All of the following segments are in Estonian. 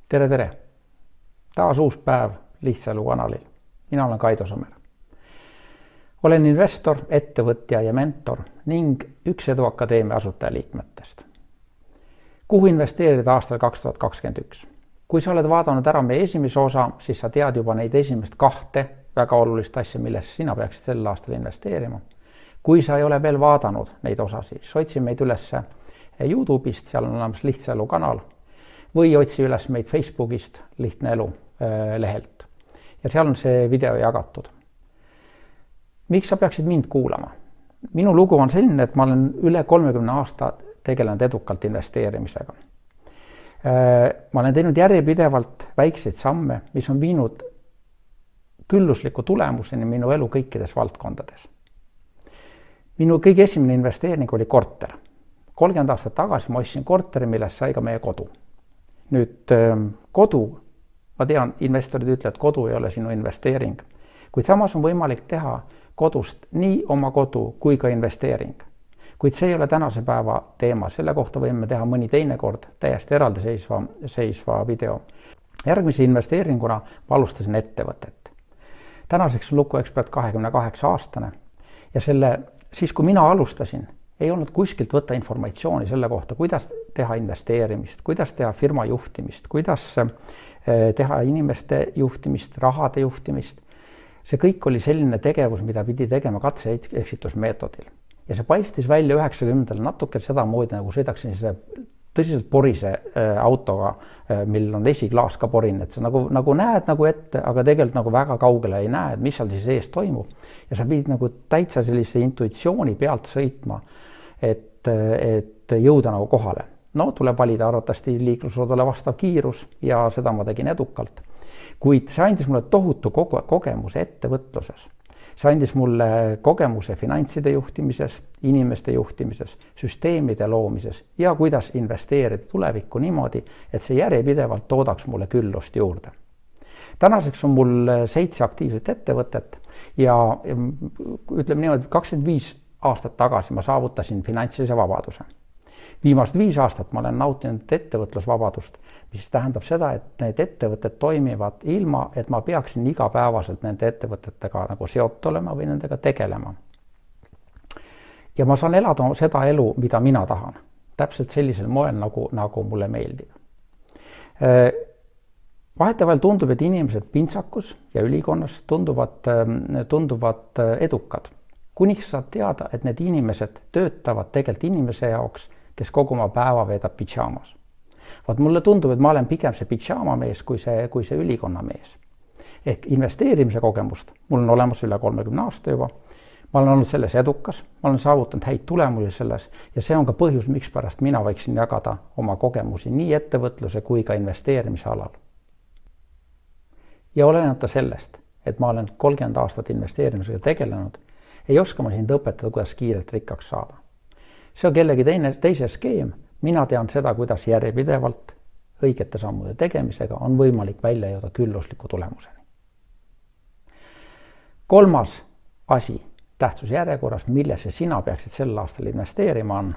Tere, tere! Taas uus päev Lihtsa Elu kanalil. Mina olen Kaido Somer. Olen investor, ettevõtja ja mentor ning üks Edu Akadeemia asutajaliikmetest. Kuhu investeerida aastal 2021? Kui sa oled vaadanud ära meie esimese osa, siis sa tead juba neid esimest kahte väga olulist asja, millesse sina peaksid sel aastal investeerima. Kui sa ei ole veel vaadanud neid osasid, siis otsi meid üles YouTube'ist, seal on olemas Lihtsa Elu kanal, või otsi üles meid Facebookist Lihtne Elu lehelt. Ja seal on see video jagatud. Miks sa peaksid mind kuulama? Minu lugu on selline, et ma olen üle 30 aasta tegelenud edukalt investeerimisega. Ma olen teinud järjepidevalt väikseid samme, mis on viinud küllusliku tulemuseni minu elu kõikides valdkondades. Minu kõige esimene investeering oli korter. 30 aastat tagasi ma ostsin korteri, millest sai ka meie kodu. Nüüd kodu, ma tean, investorid ütlevad, et kodu ei ole sinu investeering, kuid samas on võimalik teha kodust nii oma kodu kui ka investeering. Kuid see ei ole tänase päeva teema, selle kohta võime teha mõni teine kord täiesti eraldi seisva video. Järgmise investeeringuna ma alustasin ettevõtet. Tänaseks on Lukuekspert 28-aastane ja siis kui mina alustasin, ei olnud kuskilt võtta informatsiooni selle kohta, kuidas teha investeerimist, kuidas teha firma juhtimist, kuidas teha inimeste juhtimist, rahade juhtimist. See kõik oli selline tegevus, mida pidi tegema katse-eksitusmeetodil. Ja see paistis välja 90-ndal natuke sedamoodi, nagu sõidaksin tõsiselt porise autoga, mil on esiklaas ka porin. Et sa nagu näed ette, aga tegelikult väga kaugele ei näe, mis seal siis ees toimub. Ja sa pidid täitsa sellise intuitsiooni pealt sõitma, et jõuda kohale. No tuleb valida arvatavasti liiklusrodale vastav kiirus ja seda ma tegin edukalt. Kuid see andis mulle tohutu kogemuse ettevõtluses. See andis mulle kogemuse finantside juhtimises, inimeste juhtimises, süsteemide loomises ja kuidas investeerida tulevikku niimoodi, et see järjepidevalt toodaks mulle küllust juurde. Tänaseks on mul 7 aktiivset ettevõtet ja ütleme niimoodi, 25 aastat tagasi ma saavutasin finantsilise vabaduse. Viimast 5 aastat ma olen nautinud ettevõtlusvabadust, mis tähendab seda, et need ettevõtted toimivad ilma, et ma peaksin igapäevaselt nende ettevõtetega seotud olema või nendega tegelema. Ja ma saan elada seda elu, mida mina tahan. Täpselt sellisel moel, nagu mulle meeldib. Vahetevahel tundub, et inimesed pintsakus ja ülikonnas tunduvad edukad. Kuniks saad teada, et need inimesed töötavad tegelikult inimese jaoks, kes kogu oma päeva veedab pidžaamas. Mulle tundub, et ma olen pigem see pidžaama mees kui see ülikonna mees. Ehk investeerimise kogemust, mul on olemas üle 30 aasta juba, ma olen olnud selles edukas, ma olen saavutanud häid tulemusi selles ja see on ka põhjus, miks pärast mina võiksin jagada oma kogemusi nii ettevõtluse kui ka investeerimise alal. Ja olenemata sellest, et ma olen 30 aastat investeerimisega tegelenud, ei oska ma sind õpetada, kuidas kiirelt rikkaks saada. See on kellegi teise skeem. Mina tean seda, kuidas järjepidevalt õigete sammude tegemisega on võimalik välja jõuda küllusliku tulemuseni. 3. asi tähtsuse järjekorras, millesse sina peaksid sel aastal investeerima on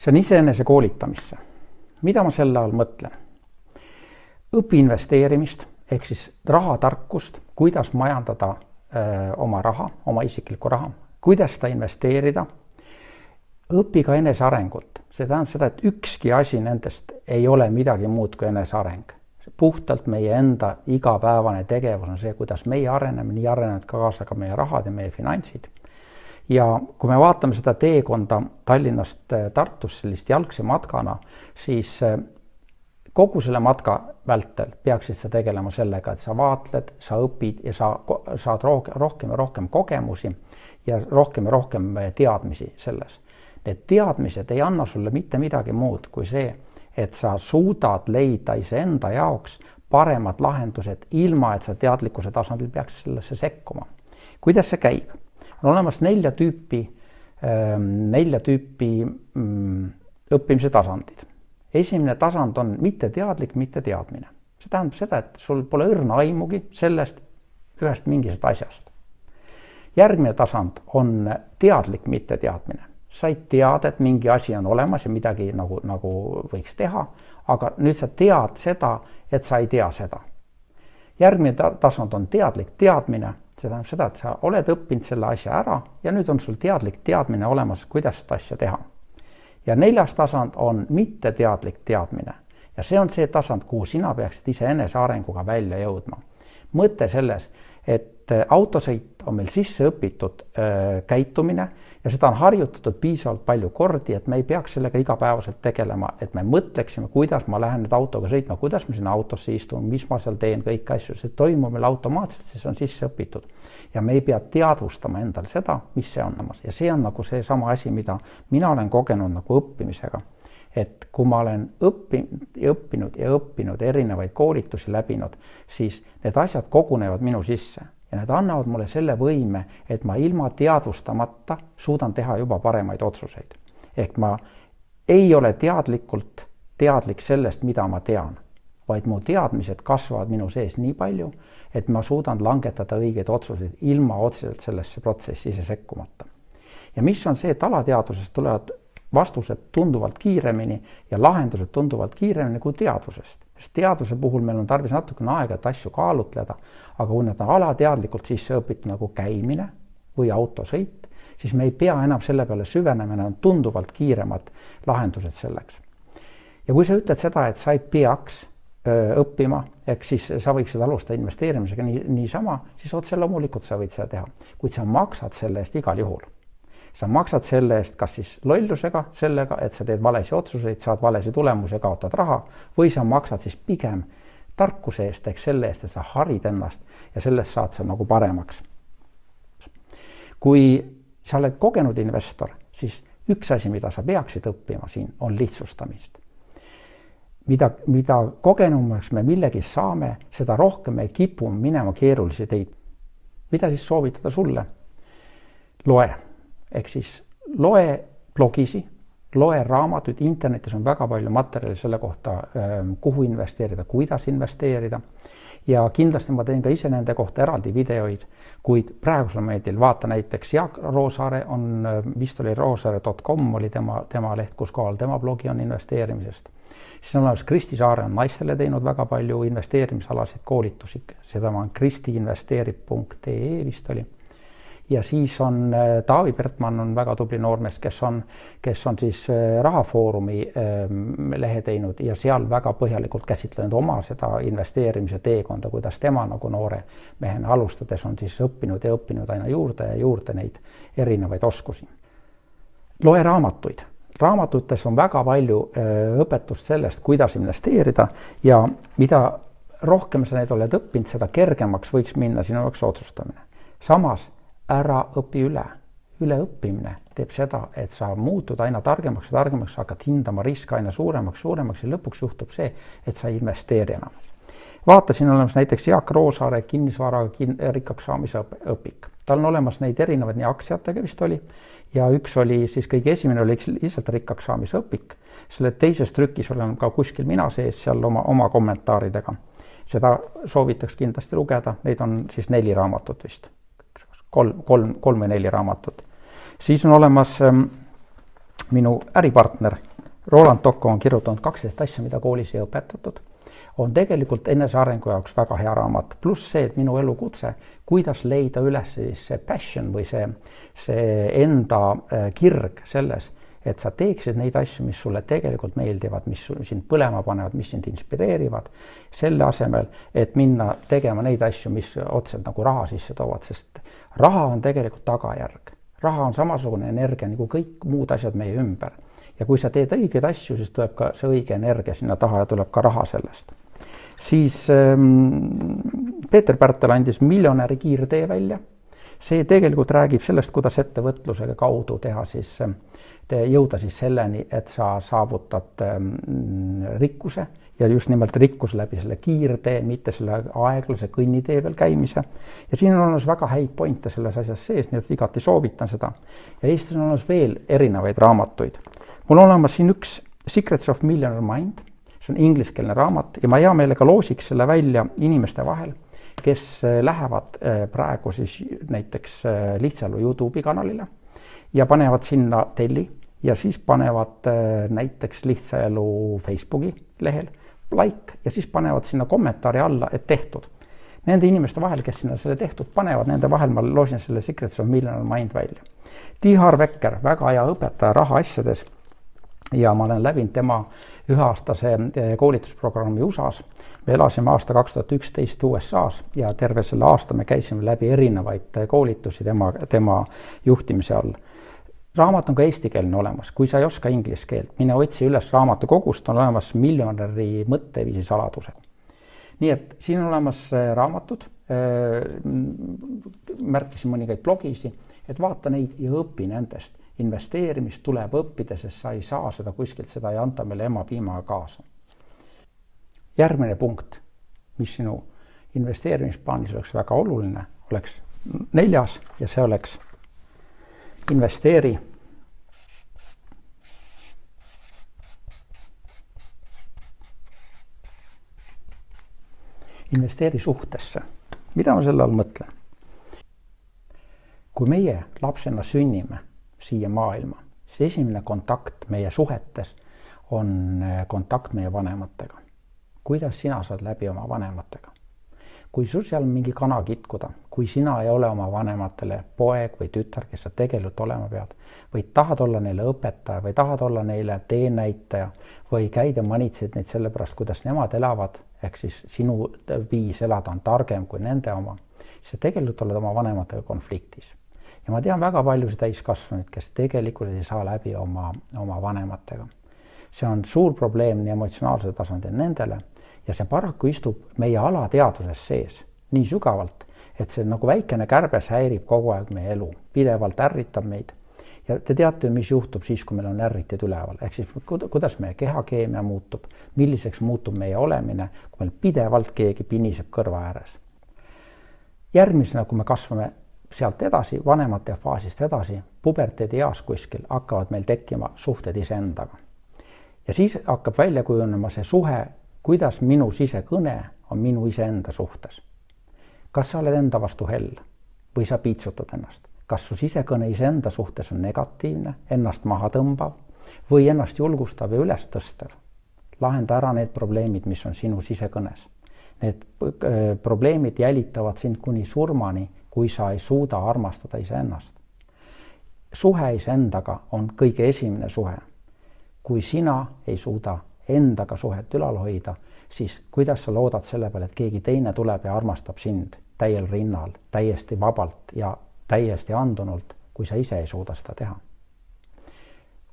see on iseenese koolitamisse. Mida ma selle all mõtlen? Õpi investeerimist, ehk siis rahatarkust, kuidas majandada oma raha, oma isiklikku raha, kuidas ta investeerida. Õpi ka enesearengut. See tähendab seda, et ükski asi nendest ei ole midagi muud kui eneseareng. Puhtalt meie enda igapäevane tegevus on see, kuidas meie areneme, nii arenevad kaasa ka meie rahad ja meie finantsid. Ja kui me vaatame seda teekonda Tallinnast Tartus sellist jalgse matkana, siis kogu selle matka vältel peaksid sa tegelema sellega, et sa vaatled, sa õpid ja sa saad rohkem ja rohkem kogemusi ja rohkem teadmisi selles. Need teadmised ei anna sulle mitte midagi muud kui see, et sa suudad leida iseenda jaoks paremad lahendused, ilma et sa teadlikkuse tasandil peaks sellesse sekkuma. Kuidas see käib? On olemas 4 tüüpi õppimise tasandid. Esimene tasand on mitte teadlik, mitte teadmine. See tähendab seda, et sul pole õrna aimugi sellest ühest mingisest asjast. Järgmine tasand on teadlik mitteteadmine. Sa ei tead, et mingi asi on olemas ja midagi nagu võiks teha, aga nüüd sa tead seda, et sa ei tea seda. Järgmine tasand on teadlik teadmine. See tähendab seda, et sa oled õppinud selle asja ära ja nüüd on sul teadlik teadmine olemas, kuidas seda asja teha. Ja 4. tasand on mitteteadlik teadmine. Ja see on see tasand, kuhu sina peaksid iseenese arenguga välja jõudma. Mõte selles, et autosõit on meil sisse õpitud käitumine ja seda on harjutatud piisavalt palju kordi, et me ei peaks sellega igapäevaselt tegelema, et me mõtleksime, kuidas ma lähen nüüd autoga sõitma, kuidas ma sinna autosse istun, mis ma seal teen, kõik asju. See toimub meil automaatselt, see on sisse õpitud. Ja me ei pea teadvustama endale seda, mis see on. Ja see on nagu see sama asi, mida mina olen kogenud nagu õppimisega. Et kui ma olen õppinud erinevaid koolitusi läbinud, siis need asjad kogunevad minu sisse. Ja need annavad mulle selle võime, et ma ilma teadvustamata suudan teha juba paremaid otsuseid. Ehk ma ei ole teadlik sellest, mida ma tean, vaid mu teadmised kasvavad minu sees nii palju, et ma suudan langetada õigeid otsuseid ilma otseselt sellesse protsessi ise sekkumata. Ja mis on see, et alateadvusest tulevad vastused tunduvalt kiiremini ja lahendused tunduvalt kiiremini kui teadvusest. Sest teadvuse puhul meil on tarvis natukene aega, et asju kaalutleda, aga kui need on alateadlikult sisse õpitud nagu käimine või autosõit, siis me ei pea enam selle peale süvenema, need on tunduvalt kiiremad lahendused selleks. Ja kui sa ütled seda, et sa ei peaks õppima, eks siis sa võiksid alustada investeerimisega niisama, siis otse loomulikult sa võid seda teha, kuid sa maksad selle eest igal juhul. Sa maksad selle eest kas siis lollusega, sellega, et sa teed valesi otsuseid, saad valesi tulemusi, kaotad raha, või sa maksad siis pigem tarkuse eest, ehk selle eest, et sa harid ennast ja sellest saad sa nagu paremaks. Kui sa oled kogenud investor, siis üks asi, mida sa peaksid õppima siin, on lihtsustamist. Mida kogenumaks me millegi saame, seda rohkem me kipume minema keerulisi teid. Mida siis soovitada sulle? Loe. Ehk siis loe blogisi, loe raamatuid, internetis on väga palju materjali selle kohta, kuhu investeerida, kuidas investeerida. Ja kindlasti ma teen ka ise nende kohta eraldi videoid, kuid praegusel momendil vaata näiteks Jaak Roosaare on, vist oli roosaare.com oli tema leht, kus kohal tema blogi on investeerimisest. Siis on olemas Kristi Saare on naistele teinud väga palju investeerimisalasid koolitusi, seda on kristiinvesteerib.ee vist oli. Ja siis on Taavi Pertman on väga tubli noormees, kes on siis Rahafoorumi lehe teinud ja seal väga põhjalikult käsitlenud oma seda investeerimise teekonda, kuidas tema nagu noore mehena alustades on siis õppinud aina juurde neid erinevaid oskusi. Loe raamatuid. Raamatutes on väga palju õpetust sellest, kuidas investeerida ja mida rohkem sa neid oled õppinud, seda kergemaks võiks minna sinu jaoks otsustamine. Samas ära õpi üleõppimine teeb seda, et sa muutud aina targemaks, hakkad hindama riske aina suuremaks ja lõpuks juhtub see, et sa ei investeeri enam. Vaatasin olemas näiteks Jaak Roosaare kinnisvaraga rikkaks saamise õpik. Tal on olemas neid erinevaid nii aktsiatega vist oli ja üks oli siis kõige esimene oli lihtsalt rikkaks saamise õpik. Selle teises trükis olen ka kuskil mina sees seal oma kommentaaridega. Seda soovitaks kindlasti lugeda, neid on siis 4 raamatut vist. 3 või 4 raamatut. Siis on olemas minu äripartner Roland Tocco on kirjutanud 12 asja, mida koolis ei õpetatud. On tegelikult enesearengu jaoks väga hea raamat, pluss see, et minu elukutse, kuidas leida üles siis see passion või see enda kirg selles, et sa teeksid neid asju, mis sulle tegelikult meeldivad, mis sind põlema panevad, mis sind inspireerivad, selle asemel, et minna tegema neid asju, mis otseselt nagu raha sisse toovad, sest raha on tegelikult tagajärg. Raha on samasugune energia nagu kõik muud asjad meie ümber. Ja kui sa teed õigeid asju, siis tuleb ka see õige energia sinna taha ja tuleb ka raha sellest. Siis Peeter Pärtel andis miljonäri kiirtee välja. See tegelikult räägib sellest, kuidas ettevõtlusega kaudu jõuda siis selleni, et sa saavutad rikkuse ja just nimelt rikkus läbi selle kiirtee, mitte selle aeglase kõnnitee veel käimise. Ja siin on olemas väga häid pointe selles asjas sees, nii et igati soovitan seda. Ja Eestis on olemas veel erinevaid raamatuid. Mul on olemas siin üks Secrets of Millionaire Mind. see on ingliskeelne raamat ja ma hea meelega loosiks selle välja inimeste vahel, kes lähevad praegu siis näiteks Lihtsaelu YouTube'i kanalile ja panevad sinna telli ja siis panevad näiteks Lihtsaelu Facebooki lehel like ja siis panevad sinna kommentaari alla, et tehtud. Nende inimeste vahel, kes sinna selle tehtud panevad, nende vahel ma loosin selle Secrets of Millionaire Mind välja. T. Harv Eker, väga hea õpetaja rahaasjades ja ma olen läbinud tema üheaastase koolitusprogrammi USAs. Me elasime aasta 2011 USAs ja terve selle aasta me käisime läbi erinevaid koolitusi tema juhtimise all. Raamat on ka eestikeelne olemas, kui sa ei oska inglise keelt, mine otsi üles raamatukogust, on olemas miljonäri mõtteviisi saladused. Nii et siin on olemas raamatud, märkisin mõningaid blogisi, et vaata neid ja õpi nendest. Investeerimist tuleb õppida, sest sa ei saa seda kuskilt, seda ei anta meile ema piimaga kaasa. Järgmine punkt, mis sinu investeerimisplaanis oleks väga oluline, oleks 4. ja see oleks investeeri suhtesse. Mida ma selle all mõtlen? Kui meie lapsena sünnime siia maailma, siis esimene kontakt meie suhetes on kontakt meie vanematega. Kuidas sina saad läbi oma vanematega? Kui sul seal on mingi kana kitkuda, kui sina ei ole oma vanematele poeg või tütar, kes sa tegelikult olema pead, või tahad olla neile õpetaja või tahad olla neile teenäitaja või käid ja manitsed neid selle pärast, kuidas nemad elavad, ehk siis sinu viis elada on targem kui nende oma, siis sa tegelikult oled oma vanematega konfliktis. Ja ma tean väga paljusid täiskasvanuid, kes tegelikult ei saa läbi oma vanematega. See on suur probleem nii emotsionaalsel tasandil nendele ja see paraku istub meie alateaduses sees nii sügavalt, et see nagu väikene kärbes häirib kogu aeg meie elu, pidevalt ärritab meid. Ja te teate, mis juhtub siis, kui meil on ärritid üleval, ehk siis kuidas meie kehakeemia muutub, milliseks muutub meie olemine, kui meil pidevalt keegi piniseb kõrva ääres. Järgmisena, kui me kasvame sealt edasi, vanemate faasist edasi, puberteedi eas kuskil hakkavad meil tekkima suhted iseendaga. Ja siis hakkab välja kujunema see suhe, kuidas minu sisekõne on minu iseenda suhtes. Kas sa oled enda vastu hell või sa piitsutad ennast? Kas su sisekõne iseenda suhtes on negatiivne, ennast maha tõmbav või ennast julgustav ja üles tõstev? Lahenda ära need probleemid, mis on sinu sisekõnes. Need probleemid jälitavad sind kuni surmani, kui sa ei suuda armastada iseennast. Suhe iseendaga on kõige esimene suhe. Kui sina ei suuda endaga suhet ülal hoida, siis kuidas sa loodad selle peale, et keegi teine tuleb ja armastab sind täiel rinnal, täiesti vabalt ja täiesti andunult, kui sa ise ei suuda seda teha.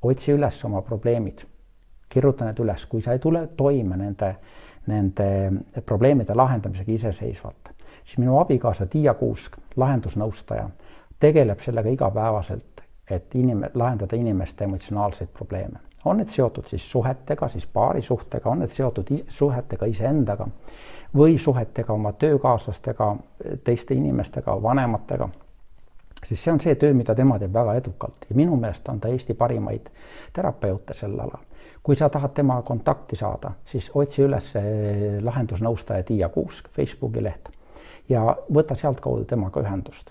Otsi üles oma probleemid, kirjuta need üles, kui sa ei tule toime nende probleemide lahendamisega iseseisvalt, siis minu abikaasa Tiia Kuusk, lahendusnõustaja, tegeleb sellega igapäevaselt, et lahendada inimeste emotsionaalseid probleeme. On need seotud siis suhetega, siis paarisuhtega, on need seotud suhetega iseendaga või suhetega oma töökaaslastega, teiste inimestega, vanematega. Siis see on see töö, mida tema teeb väga edukalt ja minu meelest on ta Eesti parimaid terapeute sel alal. Kui sa tahad tema kontakti saada, siis otsi üles lahendusnõustaja Tiia Kuusk Facebooki leht ja võta sealt kaudu temaga ühendust.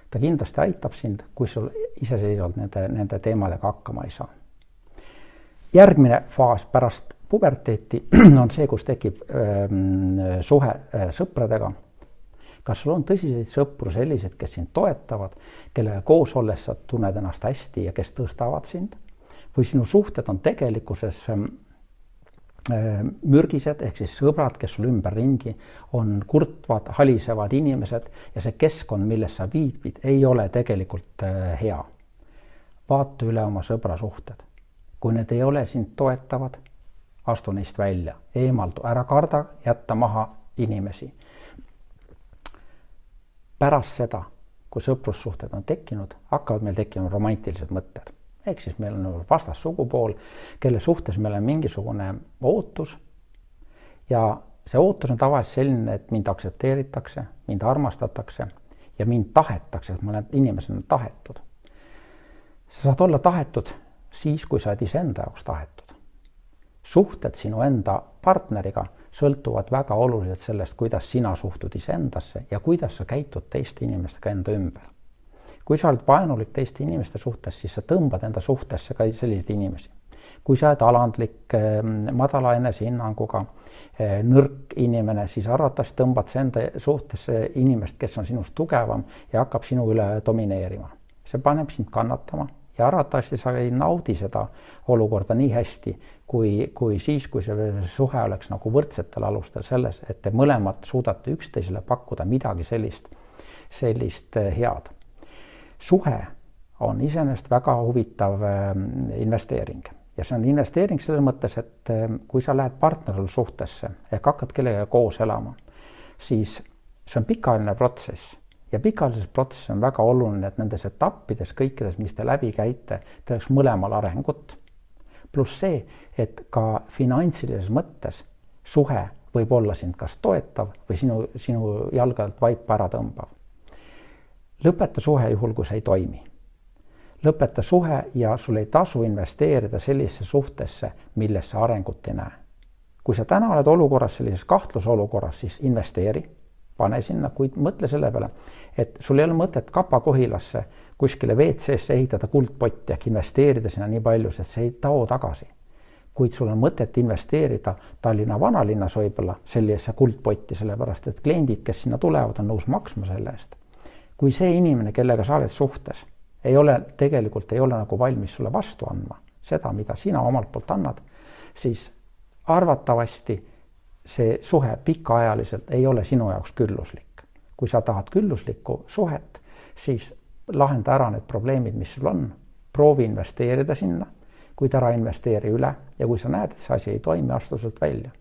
Ta kindlasti aitab sind, kui sul iseseisvalt nende teemadega hakkama ei saa. Järgmine faas pärast puberteeti on see, kus tekib suhe sõpradega. Kas sul on tõsiseid sõpru sellised, kes sind toetavad, kellega koos olles sa tunned ennast hästi ja kes tõstavad sind? Või sinu suhted on tegelikkuses mürgised, ehk siis sõbrad, kes sul ümberringi on kurtvad, halisevad inimesed ja see keskkond, milles sa viibid, ei ole tegelikult hea. Vaata üle oma sõbra suhted. Kui need ei ole sind toetavad, astu neist välja, eemaldu, ära karda jätta maha inimesi. Pärast seda, kui sõprussuhted on tekkinud, hakkavad meil tekkima romantilised mõtted. Ehk siis meil on vastas sugupool, kelle suhtes meil on mingisugune ootus ja see ootus on tavaliselt selline, et mind aktsepteeritakse, mind armastatakse ja mind tahetakse, et ma olen inimesena tahetud. Sa saad olla tahetud siis, kui sa oled iseenda jaoks tahetud. suhted sinu enda partneriga sõltuvad väga oluliselt sellest, kuidas sina suhtud iseendasse ja kuidas sa käitud teiste inimestega enda ümber. Kui sa oled vaenulik teiste inimeste suhtes, siis sa tõmbad enda suhtesse ka selliseid inimesi. Kui sa oled alandlik, madala enesehinnanguga, nõrk inimene, siis arvatavasti tõmbad sa enda suhtesse inimest, kes on sinust tugevam ja hakkab sinu üle domineerima. See paneb sind kannatama ja arvatavasti sa ei naudi seda olukorda nii hästi, kui siis, kui see suhe oleks nagu võrdsetel alustel selles, et te mõlemad suudate üksteisele pakkuda midagi sellist head. Suhe on iseenesest väga huvitav investeering. Ja see on investeering selles mõttes, et kui sa lähed partnerlussuhtesse ehk hakkad kellega koos elama, siis see on pikaajaline protsess. Ja pikaajalises protsessis on väga oluline, et nendes etappides, kõikides, mis te läbi käite, te oleks mõlemal arengut. Pluss see, et ka finantsilises mõttes suhe võib olla sind kas toetav või sinu jalgalt vaipa ära tõmbav. Lõpeta suhe juhul, kui see ei toimi. Lõpeta suhe ja sul ei tasu investeerida sellisesse suhtesse, milles sa arengut ei näe. Kui sa täna oled olukorras, sellises kahtlusolukorras, siis investeeri, pane sinna, kuid mõtle selle peale, et sul ei ole mõtet Kapa-Kohilasse kuskile WC-sse ehitada kuldpotti ehk investeerida sinna nii palju, sest see ei too tagasi. Kuid sul on mõtet investeerida Tallinna vanalinnas võib-olla sellisesse kuldpotti, sellepärast et kliendid, kes sinna tulevad, on nõus maksma selle eest. Kui see inimene, kellega sa oled suhtes, ei ole nagu valmis sulle vastu andma seda, mida sina omalt poolt annad, siis arvatavasti see suhe pikaajaliselt ei ole sinu jaoks külluslik. Kui sa tahad külluslikku suhet, siis lahenda ära need probleemid, mis sul on. Proovi investeerida sinna, kuid ära investeeri üle ja kui sa näed, et see asi ei toimi, astu sealt välja.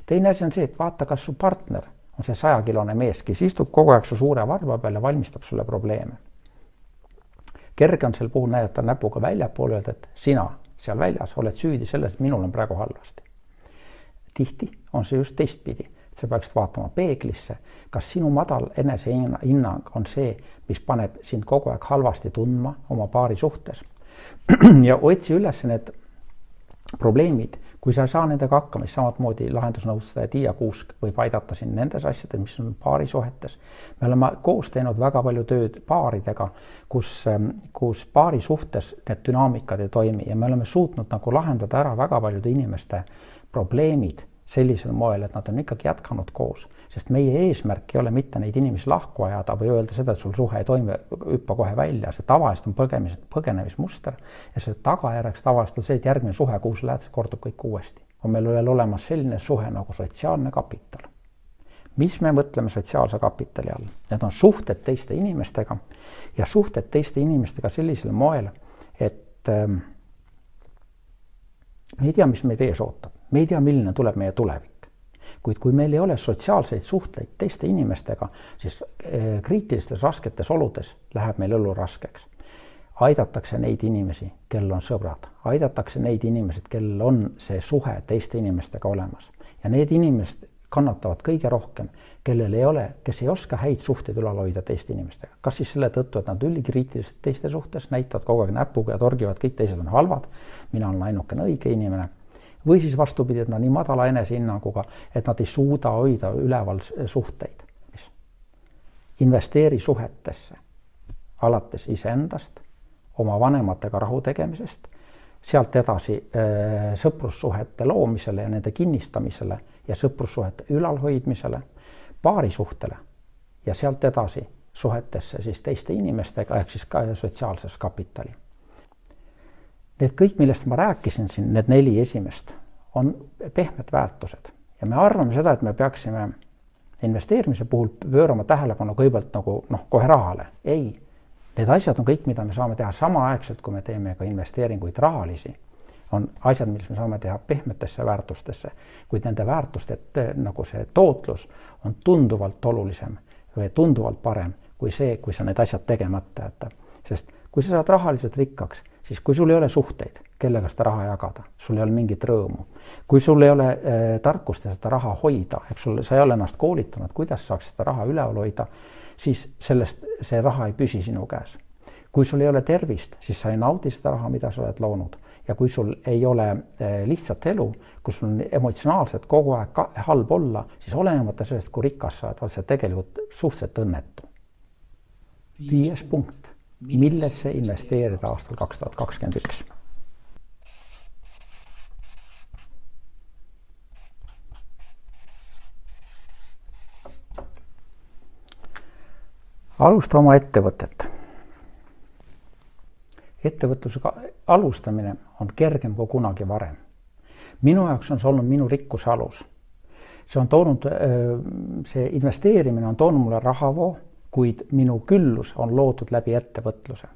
Teine asi on see, et vaata, kas su partner on see 100-kilone mees, kes istub kogu aeg su suure varba peal ja valmistab sulle probleeme. Kerge on sel puhul näidata näpuga väljapoole, et sina seal väljas oled süüdi selles, et minul on praegu halvasti. Tihti on see just teistpidi, et sa peaksid vaatama peeglisse, kas sinu madal enesehinnang on see, mis paneb sind kogu aeg halvasti tundma oma paari suhtes. Ja otsi üles need probleemid, kui sa ei saa nendega hakkama, siis samamoodi lahendusnõustaja Tiia Kuusk võib aidata sind nendes asjades, mis on paari suhetes. Me oleme koos teinud väga palju tööd paaridega, kus paari suhtes need dünaamikad ei toimi ja me oleme suutnud nagu lahendada ära väga paljude inimeste probleemid sellisel moel, et nad on ikkagi jätkanud koos. Sest meie eesmärk ei ole mitte neid inimesi lahku ajada või öelda seda, et sul suhe ei toimi, hüppa kohe välja. See tavaliselt on põgenemismuster ja see tagajärjeks tavaliselt on see, et järgmine suhe, kuhu sa lähed, see kordub kõik uuesti. On meil veel olemas selline suhe nagu sotsiaalne kapital. Mis me mõtleme sotsiaalse kapitali all? Need on suhted teiste inimestega ja suhted teiste inimestega sellisel moel, et me ei tea, mis meid ees ootab. Me ei tea, milline tuleb meie tulevik. Kuid kui meil ei ole sotsiaalseid suhteid teiste inimestega, siis kriitilistes rasketes oludes läheb meil elu raskeks. Aidatakse neid inimesi, kellel on sõbrad. Aidatakse neid inimesed, kellel on see suhe teiste inimestega olemas. Ja need inimesed kannatavad kõige rohkem, kellel ei ole, kes ei oska häid suhteid ülal hoida teiste inimestega. Kas siis selle tõttu, et nad ülikriitilised teiste suhtes, näitavad kogu aeg näpuga ja torgivad, kõik teised on halvad, mina olen ainukene õige inimene. Või siis vastupidi, et nad nii madala enesehinnanguga, et nad ei suuda hoida üleval suhteid. Investeeri suhetesse, alates iseendast, oma vanematega rahu tegemisest, sealt edasi sõprussuhete loomisele ja nende kinnistamisele ja sõprussuhete ülalhoidmisele, paarisuhtele ja sealt edasi suhetesse siis teiste inimestega ehk siis ka sotsiaalses kapitali. Need kõik, millest ma rääkisin siin, need 4 esimest, on pehmed väärtused. Ja me arvame seda, et me peaksime investeerimise puhul pöörama tähelepanu kõigepealt nagu kohe rahale. Ei, need asjad on kõik, mida me saame teha samaaegselt, kui me teeme ka investeeringuid rahalisi. On asjad, mis me saame teha pehmetesse väärtustesse, kuid nende väärtuste nagu see tootlus on tunduvalt olulisem või tunduvalt parem kui see, kui sa need asjad tegemata jätta. Sest kui sa saad rahaliselt rikkaks, siis kui sul ei ole suhteid, kellega seda raha jagada, sul ei ole mingit rõõmu. Kui sul ei ole tarkust seda raha hoida, sa ei ole ennast koolitanud, kuidas saaks seda raha üleval hoida, siis see raha ei püsi sinu käes. Kui sul ei ole tervist, siis sa ei naudi seda raha, mida sa oled loonud. ja kui sul ei ole lihtsat elu, kus sul on emotsionaalselt kogu aeg halb olla, siis olenemata sellest, kui rikas sa oled, sa tegelikult suhteliselt õnnetu. 5. punkt. Millesse investeerida aastal 2021? Alusta oma ettevõtet. Ettevõtlusega alustamine on kergem kui kunagi varem. Minu jaoks on see olnud minu rikkuse alus. See investeerimine on toonud mulle rahavoo, kuid minu küllus on loodud läbi ettevõtluse.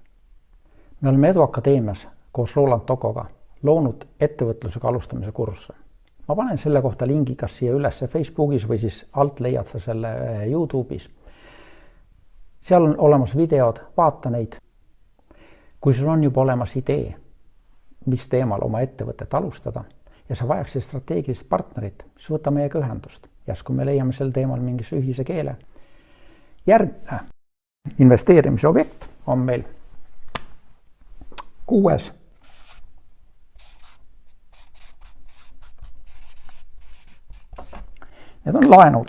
Me oleme Edu Akadeemias koos Roland Tokoga loonud ettevõtlusega alustamise kursse. Ma panen selle kohta lingi kas siia üles Facebookis või siis alt leiad sa selle YouTube'is. Seal on olemas videod, vaata neid. Kui sul on juba olemas idee, mis teemal oma ettevõtet alustada ja sa vajaksid strateegilist partnerit, siis võta meiega ühendust. Järsku me leiame sel teemal mingis ühise keele. Järgmine investeerimise objekt on meil 6. Need on laenud.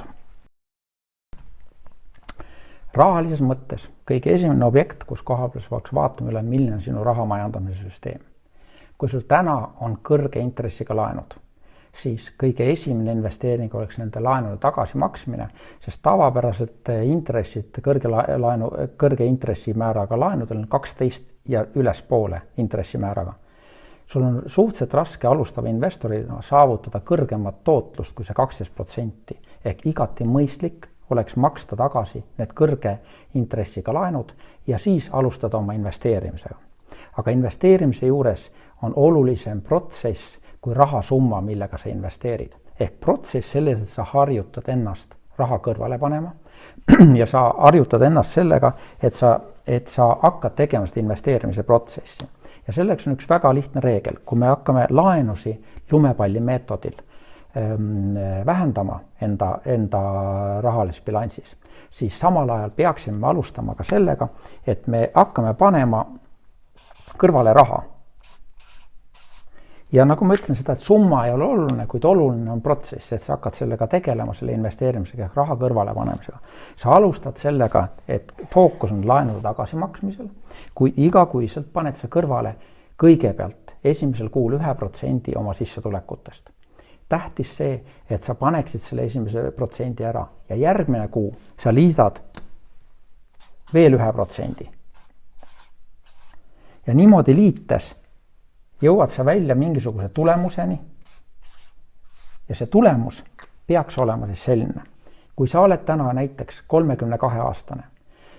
Rahalises mõttes kõige esimene objekt, kus koha peal peaks vaatama üle, milline on sinu rahamajandamise süsteem. Kui sul täna on kõrge intressiga laenud, siis kõige esimene investeering oleks nende laenude tagasimaksmine, sest tavapäraselt intressid kõrge intressimääraga laenudel on 12 ja ülespoole intressimääraga. Sul on suhteliselt raske alustava investorina saavutada kõrgemat tootlust kui see 12%, ehk igati mõistlik oleks maksta tagasi need kõrge intressiga laenud ja siis alustada oma investeerimisega. Aga investeerimise juures on olulisem protsess kui rahasumma, millega sa investeerid. Ehk protsess selles, et sa harjutad ennast raha kõrvale panema ja sa harjutad ennast sellega, et sa hakkad tegema seda investeerimise protsessi. Ja selleks on üks väga lihtne reegel. Kui me hakkame laenusi lumepalli meetodil vähendama enda rahalises bilansis, siis samal ajal peaksime alustama ka sellega, et me hakkame panema kõrvale raha. Ja nagu ma ütlen seda, et summa ei ole oluline, kuid oluline on protsess, et sa hakkad sellega tegelema, selle investeerimisega, raha kõrvale panemisega. Sa alustad sellega, et fookus on laenude tagasimaksmisel, kuid igakuiselt paned sa kõrvale kõigepealt esimesel kuul 1% oma sissetulekutest. Tähtis see, et sa paneksid selle esimese protsendi ära ja järgmine kuu sa liidad veel 1%. Ja niimoodi liites jõuad sa välja mingisuguse tulemuseni ja see tulemus peaks olema siis selline. Kui sa oled täna näiteks 32-aastane,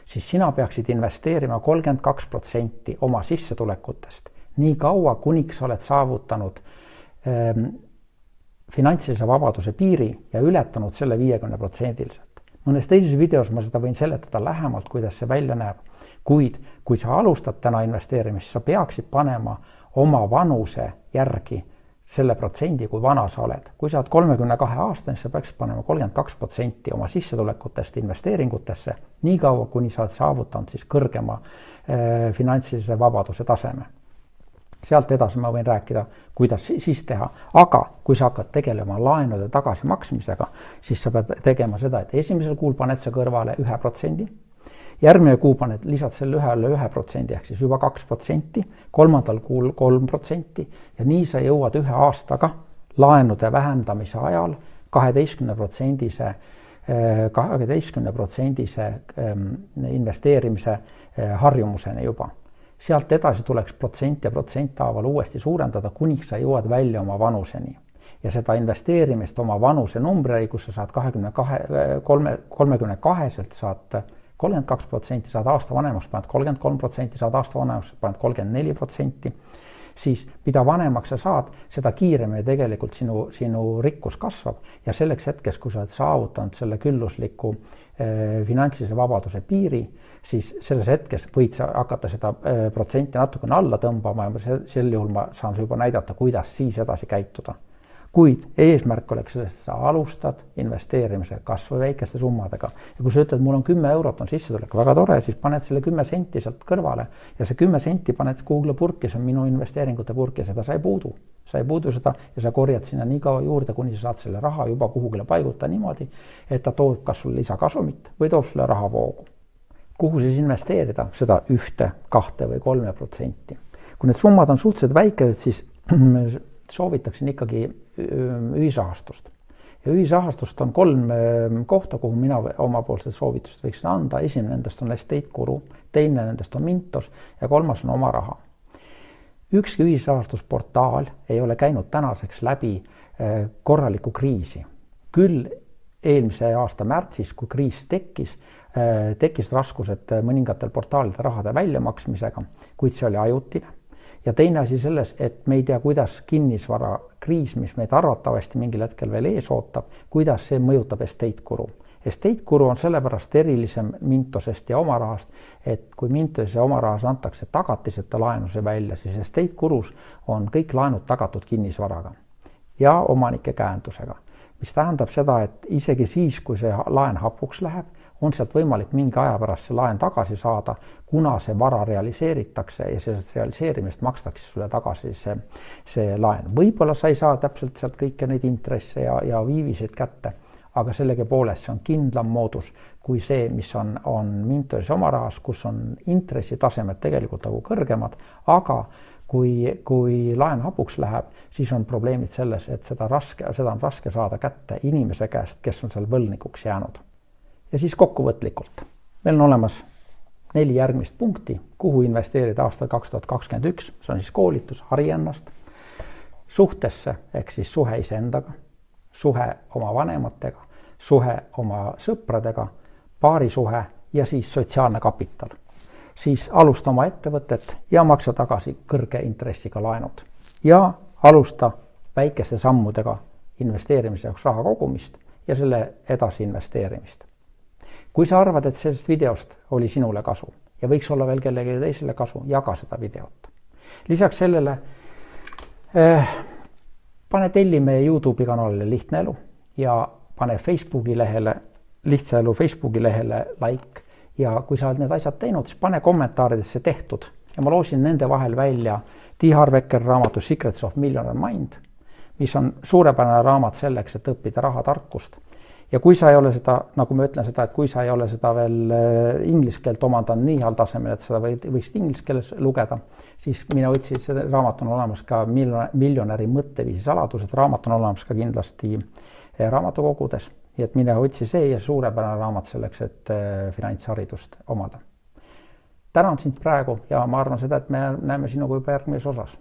siis sina peaksid investeerima 32% oma sissetulekutest nii kaua, kuniks sa oled saavutanud finantsilise vabaduse piiri ja ületanud selle 50%-liselt. Mõnes teises videos ma seda võin seletada lähemalt, kuidas see välja näeb. Kuid kui sa alustad täna investeerimist, sa peaksid panema oma vanuse järgi selle protsendi, kui vana sa oled. Kui sa oled 32-aastane, siis sa peaksid panema 32% oma sissetulekutest investeeringutesse, nii kaua, kuni sa oled saavutanud siis kõrgema finantsilise vabaduse taseme. Sealt edasi ma võin rääkida, kuidas siis teha, aga kui sa hakkad tegelema laenude tagasimaksmisega, siis sa pead tegema seda, et esimesel kuul paned sa kõrvale 1%, järgmine kuu paned lisad selle 1% ehk siis juba 2%, kolmandal kuul 3% ja nii sa jõuad 1 aastaga laenude vähendamise ajal 12% investeerimise harjumuseni juba. Sealt edasi tuleks protsent haaval uuesti suurendada, kuni sa jõuad välja oma vanuseni. Ja seda investeerimist oma vanuse numbri, kus sa saad 32-selt saad 32%, saad aasta vanemaks, paned 33%, saad aasta vanemaks, paned 34%, siis mida vanemaks sa saad, seda kiiremini tegelikult sinu rikkus kasvab ja selleks hetkes, kui sa oled saavutanud selle küllusliku finantsilise vabaduse piiri, siis selles hetkes võid sa hakata seda protsenti natukene alla tõmbama ja sel juhul ma saan juba näidata, kuidas siis edasi käituda. Kuid eesmärk oleks sellest, sa alustad investeerimise kas või väikeste summadega. Ja kui sa ütled, mul on 10 eurot on sissetulek, väga tore, siis paned selle 10 senti sealt kõrvale ja see 10 senti paned Google purki, see on minu investeeringute purk ja seda sa ei puudu. Sa ei puudu seda ja sa korjad sinna nii kaua juurde, kuni sa saad selle raha juba kuhugile paiguta niimoodi, et ta toob kas sulle lisakasumit või toob sulle rahavoogu. Kuhu siis investeerida? Seda 1, 2 või 3%. Kui need summad on suhteliselt väikesed, siis soovitaksin ikkagi ühisrahastust. Ja ühisrahastust on 3 kohta, kuhu mina omapoolsed soovitused võiksin anda. Esimene nendest on Estate Guru, teine nendest on Mintos ja 3. on oma raha. Ükski ühisrahastusportaal ei ole käinud tänaseks läbi korralikku kriisi. Küll eelmise aasta märtsis, kui kriis tekkis raskused mõningatel portaalide rahade väljamaksmisega, kuid see oli ajutine. Ja teine asi selles, et me ei tea, kuidas kinnisvara kriis, mis meid arvatavasti mingil hetkel veel ees ootab, kuidas see mõjutab Estate Guru. Estate Guru on sellepärast erilisem Mintosest ja oma rahast, et kui Mintos ja oma rahas antakse tagatiseta laenuse välja, siis Estate Gurus on kõik laenud tagatud kinnisvaraga ja omanike käendusega. Mis tähendab seda, et isegi siis, kui see laen hapuks läheb, on sealt võimalik mingi aja pärast see laen tagasi saada, kuna see vara realiseeritakse ja sellest realiseerimist makstakse sulle tagasi see laen. Võib-olla sa ei saa täpselt sealt kõike neid intresse ja viiviseid kätte, aga sellegipoolest see on kindlam moodus kui see, mis on Mintos oma rahas, kus on intressitasemed tegelikult nagu kõrgemad, aga kui laen hapuks läheb, siis on probleemid selles, et seda on raske saada kätte inimese käest, kes on seal võlnikuks jäänud. Ja siis kokkuvõtlikult. Meil on olemas 4 järgmist punkti, kuhu investeerida aastal 2021. See on siis koolitus, hari ennast, suhtesse ehk siis suhe iseendaga, suhe oma vanematega, suhe oma sõpradega, paarisuhe ja siis sotsiaalne kapital. Siis alusta oma ettevõtet ja maksa tagasi kõrge intressiga laenud. Ja alusta väikeste sammudega investeerimise jaoks raha kogumist ja selle edasi investeerimist. Kui sa arvad, et sellest videost oli sinule kasu ja võiks olla veel kellelegi teisele kasu, jaga seda videot. Lisaks sellele pane telli meie YouTube'i kanalile Lihtne elu ja pane Facebooki lehele, Lihtsa elu Facebooki lehele like ja kui sa oled need asjad teinud, siis pane kommentaaridesse tehtud ja ma loosin nende vahel välja T. Harv Eker raamatu Secrets of Millionaire Mind, mis on suurepärane raamat selleks, et õppida rahatarkust. Ja kui sa ei ole seda, nagu ma ütlen seda, et kui sa ei ole seda veel inglise keelt omandanud nii heal tasemel, et seda võiksid inglise keeles lugeda, siis mine otsi, see raamat on olemas ka miljonäri mõtteviisi saladused, raamat on olemas ka kindlasti raamatukogudes, nii et mine otsi see ja suurepärane raamat selleks, et finantsharidust omada. Tänan sind praegu ja ma arvan seda, et me näeme sinuga juba järgmises osas.